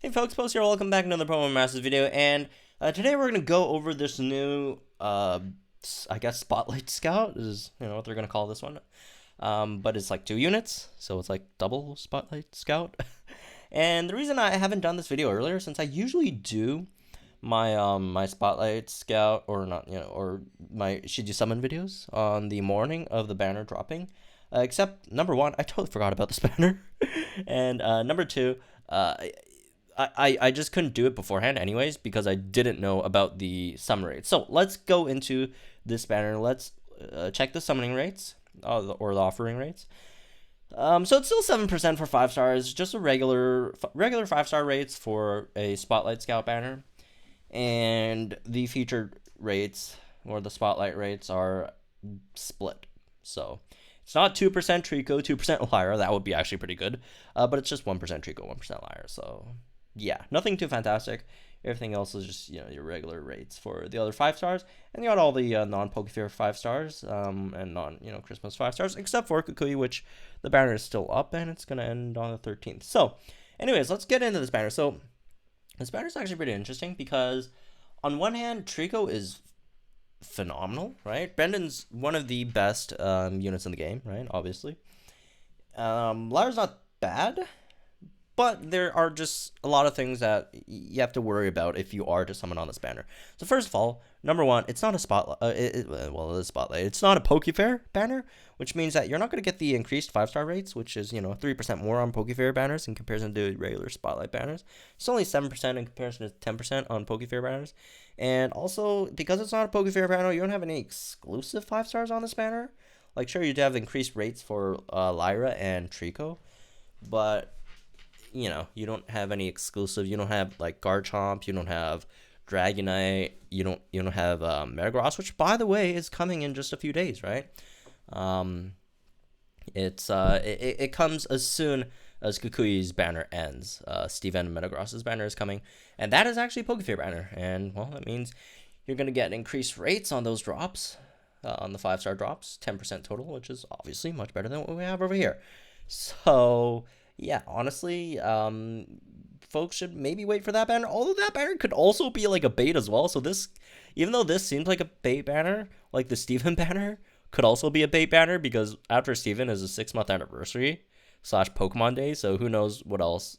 Hey folks, Post here, welcome back to another Promo Masters video, and today we're going to go over this new, I guess, Spotlight Scout, is, what they're going to call this one, but it's like 2 units, so it's like double Spotlight Scout, and the reason I haven't done this video earlier, since I usually do my Spotlight Scout, or not, or my Should You Summon videos on the morning of the banner dropping, except, number one, I totally forgot about this banner, and number two, I just couldn't do it beforehand anyways because I didn't know about the summon rates. So let's go into this banner. Let's check the summoning rates or the offering rates. So it's still 7% for 5 stars, just a regular 5-star rates for a Spotlight Scout banner. And the featured rates or the Spotlight rates are split. So it's not 2% Treeko, 2% Lyra. That would be actually pretty good. But it's just 1% Treeko, 1% Lyra. So yeah, nothing too fantastic. Everything else is just, your regular rates for the other 5 stars. And you got all the non-Pokefair 5 stars and Christmas 5 stars, except for Kukui, which the banner is still up and it's going to end on the 13th. So anyways, let's get into this banner. So this banner is actually pretty interesting because on one hand, Treeko is phenomenal, right? Brendon's one of the best units in the game, right? Obviously. Lyra's not bad, but there are just a lot of things that you have to worry about if you are to summon on this banner. So first of all, number one, it's not a spotlight. It is a spotlight. It's not a Pokefair banner, which means that you're not going to get the increased 5-star rates, which is 3% more on Pokefair banners in comparison to regular spotlight banners. It's only 7% in comparison to 10% on Pokefair banners. And also, because it's not a Pokefair banner, you don't have any exclusive 5 stars on this banner. Like, sure, you do have increased rates for Lyra and Treeko, but you don't have any exclusive. You don't have like Garchomp. You don't have Dragonite. You don't have Metagross, which by the way is coming in just a few days, right? It comes as soon as Kukui's banner ends. Steven Metagross's banner is coming, and that is actually a Pokefair banner, and well, that means you're gonna get increased rates on those drops, on the 5-star drops, 10% total, which is obviously much better than what we have over here. So yeah, honestly, folks should maybe wait for that banner. Although that banner could also be like a bait as well. So this, even though this seems like a bait banner, like the Steven banner could also be a bait banner because after Steven is a 6-month anniversary / Pokemon Day. So who knows what else,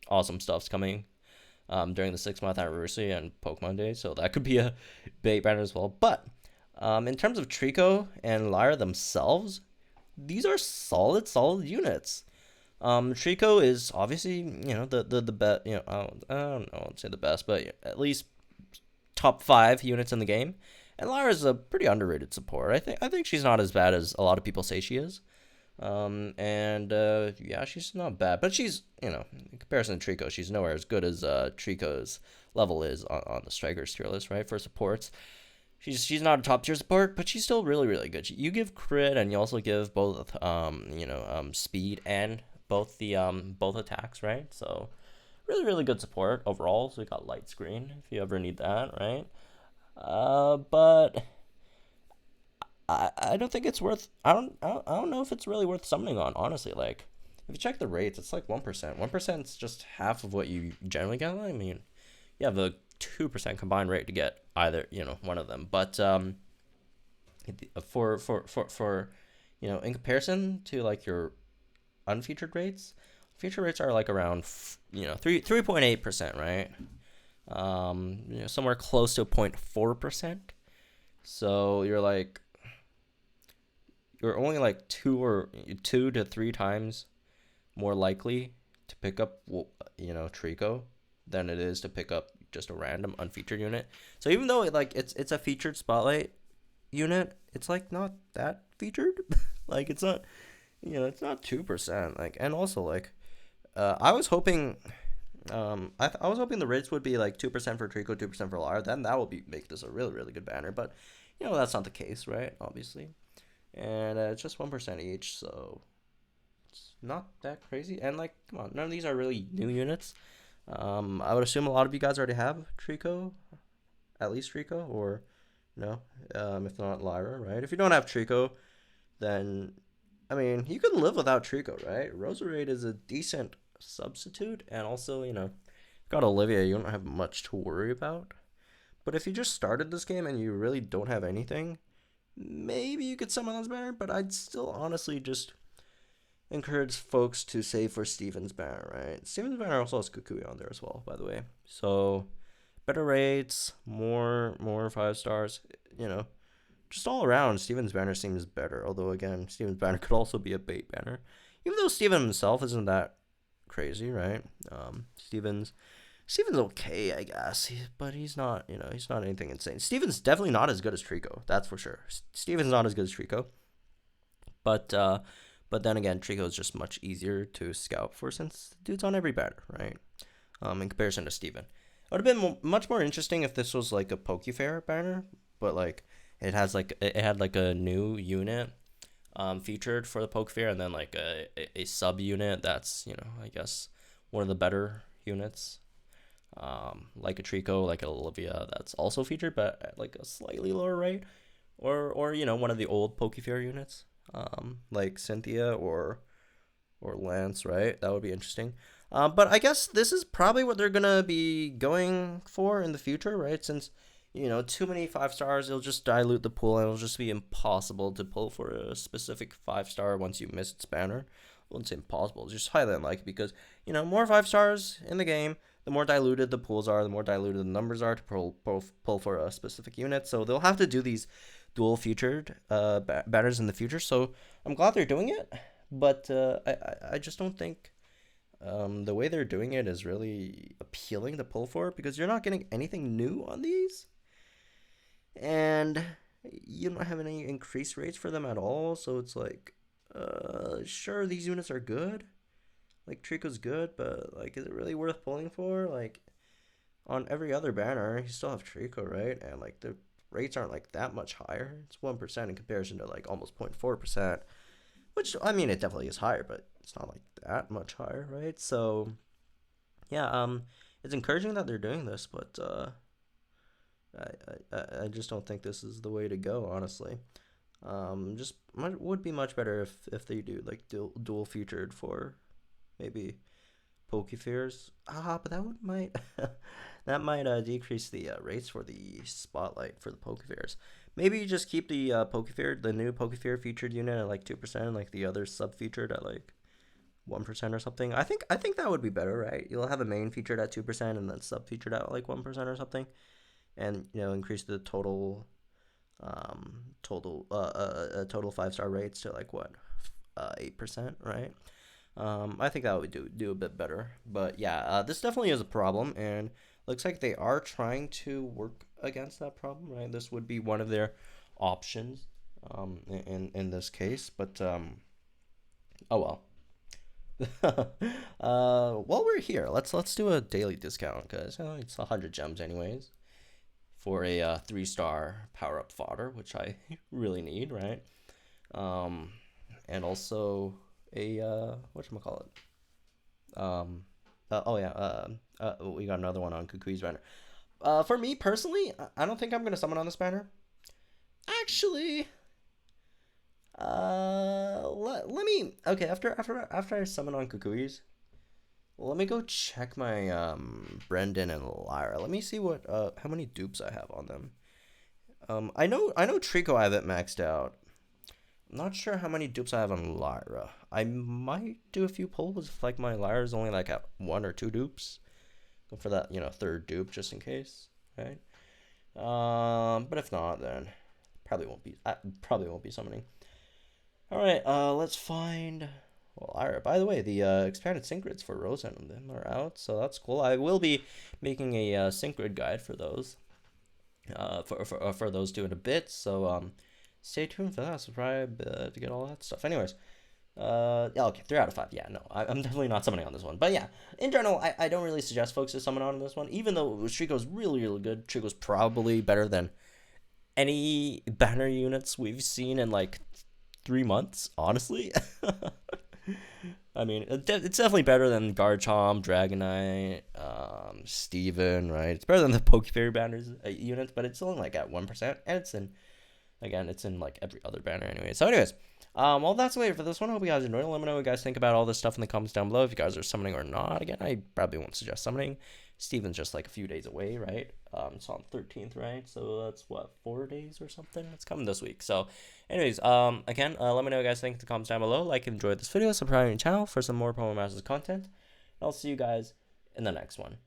awesome stuff's coming during the 6-month anniversary and Pokemon Day. So that could be a bait banner as well. But in terms of Treeko and Lyra themselves, these are solid units. Treeko is obviously, the best, I don't know, I'd say the best, but at least top 5 units in the game. And Lyra's a pretty underrated support. I think she's not as bad as a lot of people say she is. Yeah, she's not bad, but she's, in comparison to Treeko, she's nowhere as good as Treeko's level is on the Strikers tier list, right, for supports. She's not a top tier support, but she's still really good. You give crit, and you also give both speed and both attacks, right? So really good support overall. So we got light screen if you ever need that, right? But I don't think it's worth. I don't know if it's really worth summoning on, honestly. Like, if you check the rates, it's like 1%. 1% is just half of what you generally get. I mean, you have a 2% combined rate to get either, one of them. But for in comparison to like your unfeatured rates, featured rates are like around 3.8%, right? Somewhere close to 0.4%. So you're only like 2 to 3 times more likely to pick up Treeko than it is to pick up just a random unfeatured unit. So even though it's a featured spotlight unit, it's like not that featured. Like it's not it's not 2%. Like, and also like I was hoping I was hoping the rates would be like 2% for Treeko, 2% for Lyra. Then that would make this a really good banner. But that's not the case, right? Obviously, and it's just 1% each, so it's not that crazy. And like, come on, none of these are really new units. I would assume a lot of you guys already have Treeko, at least Treeko, or no, if not Lyra, right? If you don't have Treeko, then I mean, you could live without Treeko, right? Roserade is a decent substitute, and also, you know, got Olivia, you don't have much to worry about. But if you just started this game and you really don't have anything, maybe you could summon this banner, but I'd still honestly just encourage folks to save for Steven's banner, right? Steven's banner also has Kukui on there as well, by the way. So better rates, more 5 stars, you know. Just all around, Steven's banner seems better. Although again, Steven's banner could also be a bait banner. Even though Steven himself isn't that crazy, right? Steven's okay, I guess, but he's not, you know, he's not anything insane. Steven's definitely not as good as Treeko, that's for sure. Steven's not as good as Treeko, but then again, Treeko is just much easier to scout for since the dude's on every banner, right? In comparison to Steven, it would have been much more interesting if this was like a Pokefair banner, but like it had like a new unit featured for the Pokefair, and then like a sub unit that's, you know, I guess one of the better units, like a Treeko, like an Olivia that's also featured but at like a slightly lower rate, or you know, one of the old Pokefair units, like Cynthia or Lance, right? That would be interesting. But I guess this is probably what they're gonna be going for in the future, right? Since, you know, too many 5 stars, it'll just dilute the pool, and it'll just be impossible to pull for a specific 5-star once you miss its banner. I wouldn't say impossible, it's just highly unlikely because, you know, more 5 stars in the game, the more diluted the pools are, the more diluted the numbers are to pull for a specific unit. So they'll have to do these dual featured banners in the future. So I'm glad they're doing it, but I just don't think the way they're doing it is really appealing to pull for, because you're not getting anything new on these, and you don't have any increased rates for them at all. So it's like, sure, these units are good, like Treeko's good, but like, is it really worth pulling for? Like, on every other banner you still have Treeko, right? And like the rates aren't like that much higher. It's 1% in comparison to like almost 0.4%, which, I mean, it definitely is higher, but it's not like that much higher, right? So yeah, it's encouraging that they're doing this, but I just don't think this is the way to go, honestly. Just would be much better if they do like dual featured for maybe Pokefairs. But that might that might decrease the rates for the spotlight for the Pokefairs. Maybe you just keep the Pokefair, the new Pokefair featured unit at like 2%, like the other sub featured at like 1% or something. I think that would be better, right? You'll have a main featured at 2% and then sub featured at like 1% or something, and, you know, increase the total total 5-star rates to like what, 8%, right? I think that would do a bit better. But yeah, this definitely is a problem, and looks like they are trying to work against that problem, right? This would be one of their options in this case, but oh well. While we're here, let's do a daily discount, because it's 100 gems anyways for a 3-star power up fodder, which I really need, right? And also a whatchamacallit, we got another one on Kukui's banner. For me personally, I don't think I'm gonna summon on this banner. Actually, let me, okay, after I summon on Kukui's, let me go check my Brendon and Lyra. Let me see what how many dupes I have on them. I know Treeko I have it maxed out. I'm not sure how many dupes I have on Lyra. I might do a few pulls if like my Lyra is only like at 1 or 2 dupes. Go for that, you know, 3rd dupe just in case, right? But if not, then probably won't be summoning. All right, let's find. Well, Lyra. By the way, the expanded sync grids for Rosa and them are out, so that's cool. I will be making a sync grid guide for those, for those two in a bit. So stay tuned for that. Subscribe to get all that stuff. Anyways, yeah, okay, 3 out of 5. Yeah, no, I'm definitely not summoning on this one. But yeah, in general, I don't really suggest folks to summon on this one, even though Treeko's really good. Treeko's probably better than any banner units we've seen in like 3 months, honestly. I mean, it's definitely better than Garchomp, Dragonite, Steven, right? It's better than the Pokefairy banners units, but it's only like at 1%, and it's in like every other banner anyway. So anyways, Well, that's it for this one. I hope you guys enjoyed. Let me know what you guys think about all this stuff in the comments down below. If you guys are summoning or not. Again, I probably won't suggest summoning. Steven's just like a few days away, right? It's on 13th, right? So that's what, 4 days or something? It's coming this week. So, anyways, again, let me know what you guys think in the comments down below. Like and enjoy this video. Subscribe to the channel for some more Promo Masters content. I'll see you guys in the next one.